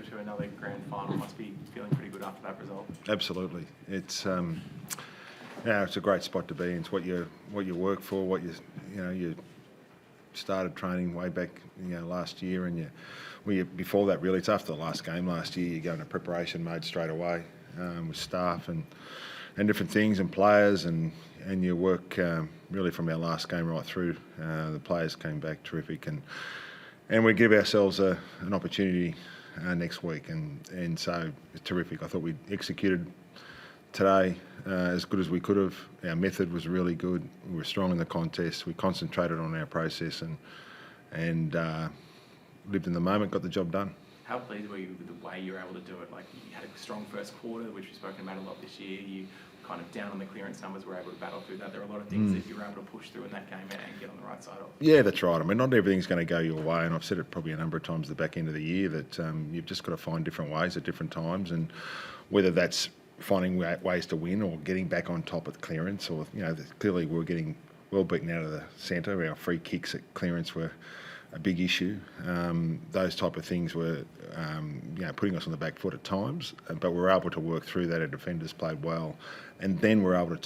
to another grand final. Must be feeling pretty good after that result. Absolutely. It's it's a great spot to be in. It's what you work for, you started training way back last year, and before that really, it's after the last game last year, you go into preparation mode straight away with staff and different things and players, and you work really from our last game right through. The players came back terrific, and we give ourselves an opportunity next week, and so it's terrific. I thought we executed today as good as we could have. Our method was really good. We were strong in the contest. We concentrated on our process and lived in the moment, got the job done. How pleased were you with the way you were able to do it? Like, you had a strong first quarter, which we've spoken about a lot this year. You kind of down on the clearance numbers, were able to battle through that. There are a lot of things that you were able to push through in that game and get on the right side of. Yeah, that's right. I mean, not everything's going to go your way, and I've said it probably a number of times at the back end of the year that you've just got to find different ways at different times, and whether that's finding ways to win or getting back on top of clearance, or clearly we were getting well beaten out of the centre. Our free kicks at clearance were a big issue. Those type of things were putting us on the back foot at times, but we were able to work through that. Our defenders played well, and then we're able to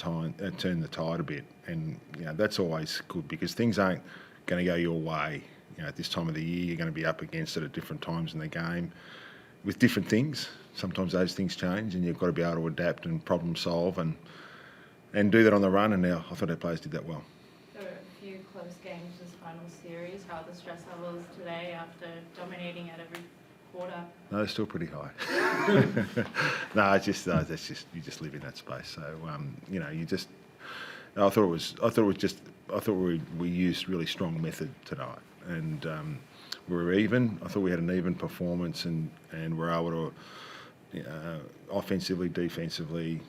turn the tide a bit, and that's always good because things aren't going to go your way. At this time of the year, you're going to be up against it at different times in the game with different things. Sometimes those things change, and you've got to be able to adapt and problem solve and do that on the run. And now I thought our players did that well. There were a few close games this final series. How are the stress levels today after dominating at every quarter? No, they're still pretty high. No, it's just that's just you just live in that space. So I thought we used really strong method tonight, and we were even. I thought we had an even performance, and we're able to offensively, defensively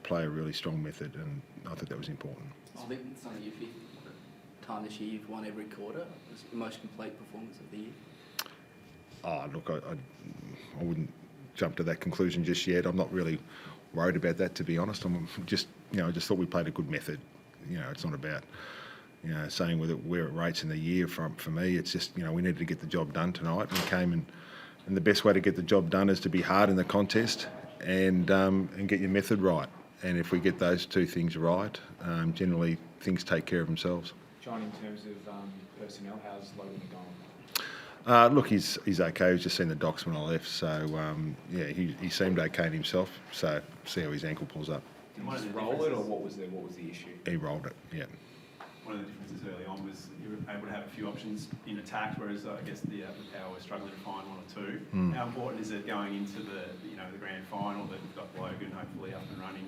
play a really strong method, and I think that was important. I think it's only your fifth time this year you've won every quarter. It was the most complete performance of the year. Oh, look, I wouldn't jump to that conclusion just yet. I'm not really worried about that, to be honest. I'm just, I just thought we played a good method. It's not about, saying where it rates in the year. For me, it's just, we needed to get the job done tonight. We came and the best way to get the job done is to be hard in the contest and get your method right. And if we get those two things right, generally things take care of themselves. John, in terms of personnel, how's Logan going? Look, he's okay. He's just seen the docs when I left, so he seemed okay in himself. So see how his ankle pulls up. Did he just roll it, or what was the issue? He rolled it. Yeah. One of the differences early on was you were able to have a few options in attack, whereas I guess the Power were struggling to find one or two. How important is it going into the grand final that we've got Logan hopefully up and running?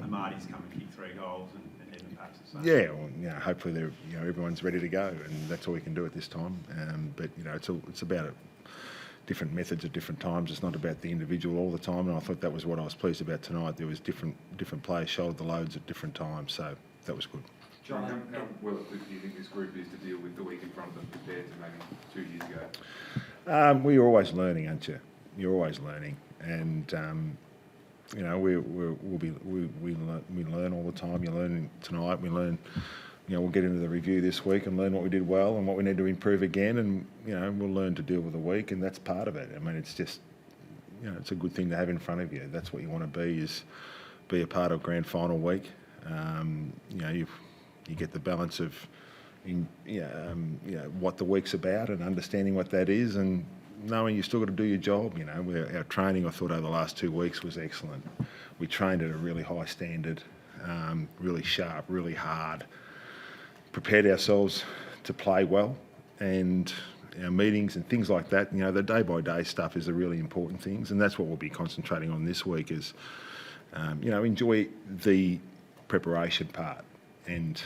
Marty's come and kicked 3 goals, and Evan perhaps the same. Yeah, well, hopefully they're everyone's ready to go, and that's all we can do at this time. But it's about different methods at different times. It's not about the individual all the time, and I thought that was what I was pleased about tonight. There was different players shouldered the loads at different times, so that was good. John, how well equipped do you think this group is to deal with the week in front of them compared to maybe 2 years ago? Well, you're always learning, aren't you? You're always learning, and we learn all the time. You learn tonight. We learn. We'll get into the review this week and learn what we did well and what we need to improve again, and we'll learn to deal with the week, and that's part of it. I mean, it's just it's a good thing to have in front of you. That's what you want to be a part of grand final week. You get the balance of what the week's about and understanding what that is, and knowing you've still got to do your job. Our training, I thought, over the last 2 weeks was excellent. We trained at a really high standard, really sharp, really hard, prepared ourselves to play well, and our meetings and things like that. The day-by-day stuff is the really important things, and that's what we'll be concentrating on this week is, enjoy the preparation part, and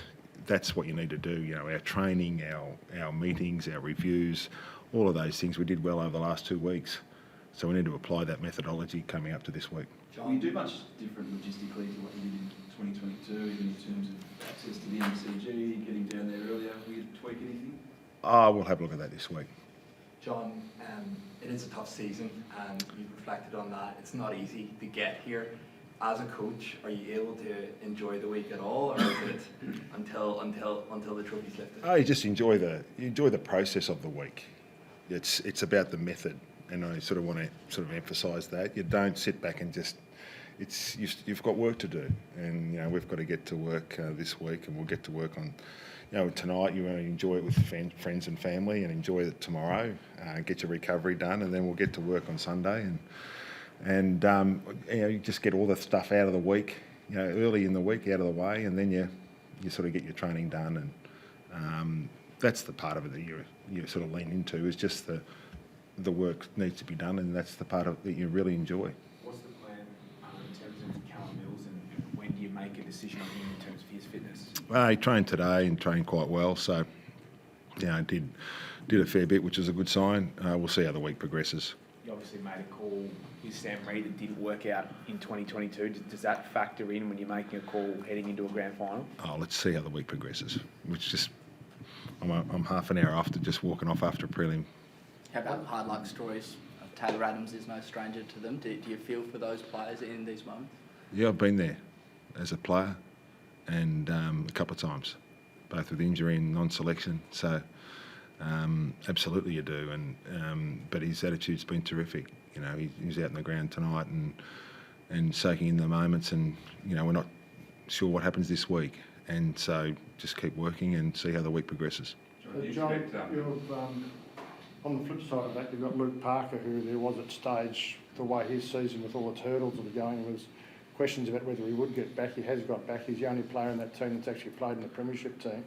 that's what you need to do. Our training, our meetings, our reviews, all of those things we did well over the last 2 weeks. So we need to apply that methodology coming up to this week. Will you do much different logistically to what you did in 2022, even in terms of access to the MCG, getting down there earlier? Will you tweak anything? We'll have a look at that this week. John, it is a tough season, and you've reflected on that. It's not easy to get here. As a coach, are you able to enjoy the week at all, or is it until the trophy's lifted? You just enjoy the process of the week. It's about the method, and I sort of want to sort of emphasise that. You don't sit back and just, you've got work to do, and we've got to get to work this week, and we'll get to work on, tonight. You want to enjoy it with friends and family, and enjoy it tomorrow. Get your recovery done, and then we'll get to work on Sunday, and you just get all the stuff out of the week, early in the week out of the way, and then you sort of get your training done, and that's the part of it that you sort of lean into, is just the work needs to be done, and that's the part of it that you really enjoy. What's the plan in terms of Callum Mills, and when do you make a decision on him in terms of his fitness? Well, he trained today and trained quite well, so did a fair bit, which is a good sign. We'll see how the week progresses. You obviously made a call with Sam Reid that didn't work out in 2022. Does that factor in when you're making a call heading into a grand final? Oh, let's see how the week progresses. I'm half an hour after just walking off after a prelim. How about hard luck stories? Taylor Adams is no stranger to them. Do you feel for those players in these moments? Yeah, I've been there as a player, and a couple of times, both with injury and non-selection. So absolutely you do. But his attitude's been terrific. He was out in the ground tonight and soaking in the moments. And we're not sure what happens this week, and so just keep working and see how the week progresses. John, on the flip side of that, you've got Luke Parker, who there was at stage, the way his season with all the hurdles that are going, was questions about whether he would get back. He has got back. He's the only player in that team that's actually played in the premiership team.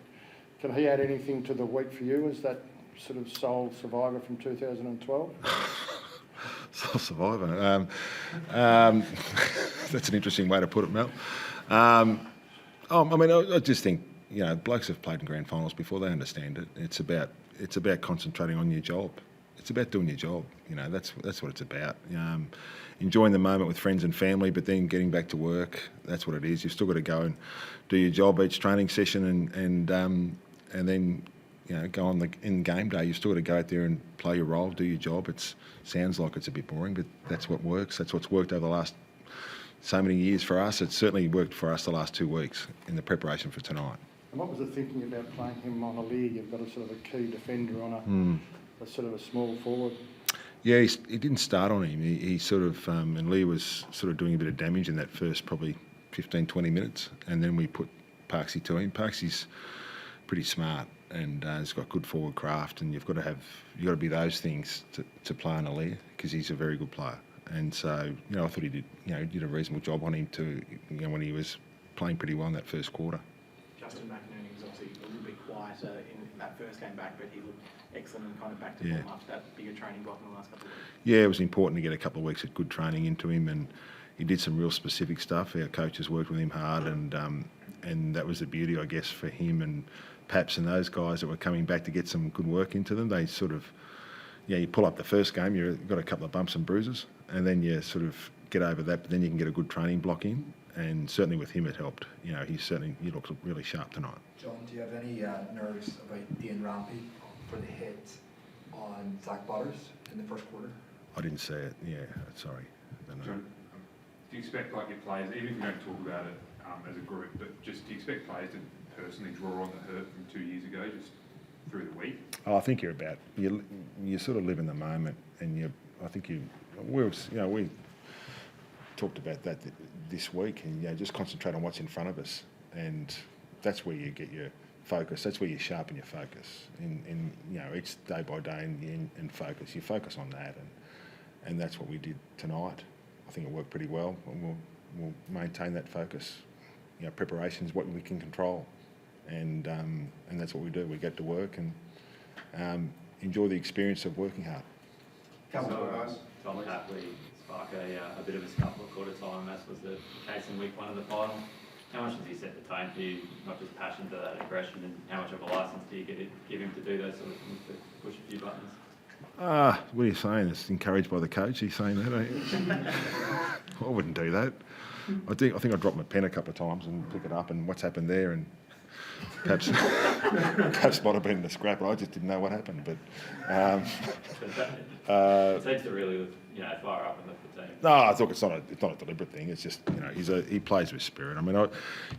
Can he add anything to the week for you as that sort of sole survivor from 2012? Sole survivor. That's an interesting way to put it, Mel. I just think, blokes have played in grand finals before. They understand it. It's about concentrating on your job. It's about doing your job. That's what it's about. Enjoying the moment with friends and family, but then getting back to work. That's what it is. You've still got to go and do your job each training session, and then go on in game day. You've still got to go out there and play your role, do your job. It sounds like it's a bit boring, but that's what works. That's what's worked over the last so many years for us. It's certainly worked for us the last 2 weeks in the preparation for tonight. And what was the thinking about playing him on a lead? You've got a sort of a key defender on a sort of a small forward. Yeah, he didn't start on him. He sort of, and Lee was sort of doing a bit of damage in that first probably 15, 20 minutes, and then we put Parksy to him. Parksy's pretty smart, and he's got good forward craft, and you've got to be those things to play on a Lee, because he's a very good player. And so, I thought he did a reasonable job on him too, when he was playing pretty well in that first quarter. Justin McInerney was obviously a little bit quieter in that first game back, but he looked excellent and kind of back to form after that bigger training block in the last couple of weeks. Yeah, it was important to get a couple of weeks of good training into him, and he did some real specific stuff. Our coaches worked with him hard, and that was the beauty, I guess, for him and Paps and those guys that were coming back to get some good work into them. They sort of, you pull up the first game, you've got a couple of bumps and bruises, and then you sort of get over that, but then you can get a good training block in. And certainly with him it helped. He looks really sharp tonight. John, do you have any nerves about Dean Rampy for the hit on Zach Butters in the first quarter? I didn't see it. Yeah, sorry. John, do you expect your players, even if you don't talk about it as a group, but just do you expect players to personally draw on the hurt from 2 years ago, just through the week? I think you're about you sort of live in the moment, and we talked about that this week, and just concentrate on what's in front of us, and that's where you get your focus. That's where you sharpen your focus in each day by day, and focus. You focus on that, and that's what we did tonight. I think it worked pretty well, and we'll maintain that focus. Preparation is what we can control, and that's what we do. We get to work and enjoy the experience of working hard. Tom Hapley spark a bit of a scuffle at quarter time, as was the case in week 1 of the final. How much does he set the tone for you, not just passion to that aggression, and how much of a licence do you give him to do those sort of things, to push a few buttons? What are you saying? It's encouraged by the coach. He's saying that, are you? I wouldn't do that. I think I dropped my pen a couple of times and pick it up, and what's happened there, and perhaps might have been the scrap. I just didn't know what happened, but it seems to really fire up and lift the team. No, I thought it's not a deliberate thing. It's just he plays with spirit. I mean,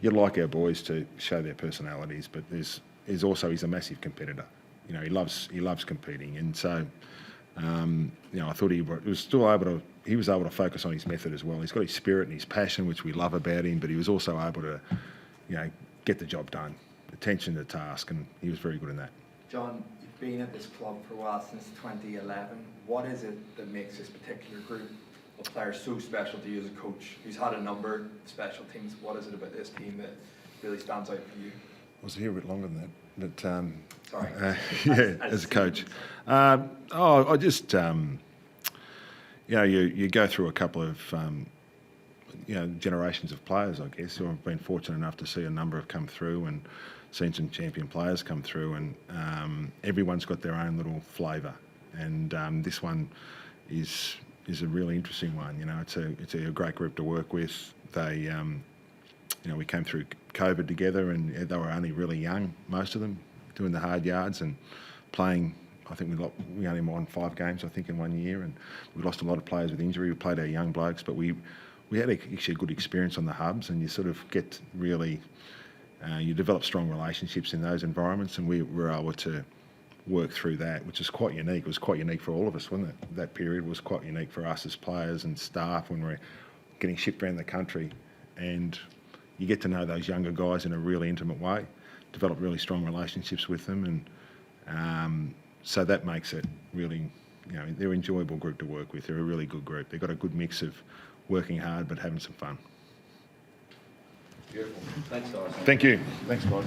you'd like our boys to show their personalities, but he's a massive competitor. He loves competing, and so I thought he was able to focus on his method as well. He's got his spirit and his passion, which we love about him, but he was also able to, get the job done, attention to task, and he was very good in that. John, you've been at this club for a while, since 2011. What is it that makes this particular group of players so special to you as a coach who's had a number of special teams? What is it about this team that really stands out for you? I was here a bit longer than that. But, Sorry. as a coach. I just, you go through a couple of, generations of players, I guess. So I've been fortunate enough to see a number have come through and seen some champion players come through, and everyone's got their own little flavour. And this one is a really interesting one. It's a great group to work with. They, we came through COVID together, and they were only really young, most of them, doing the hard yards and playing. I think we only won 5 games, I think, in 1 year, and we lost a lot of players with injury. We played our young blokes, but we had actually a good experience on the hubs, and you sort of get really, you develop strong relationships in those environments, and we were able to work through that, which is quite unique. It was quite unique for all of us, wasn't it? That period was quite unique for us as players and staff when we're getting shipped around the country, and you get to know those younger guys in a really intimate way, develop really strong relationships with them, and so that makes it really, they're an enjoyable group to work with. They're a really good group. They've got a good mix of working hard but having some fun. Beautiful. Thanks, guys. Thank you. Thanks, guys.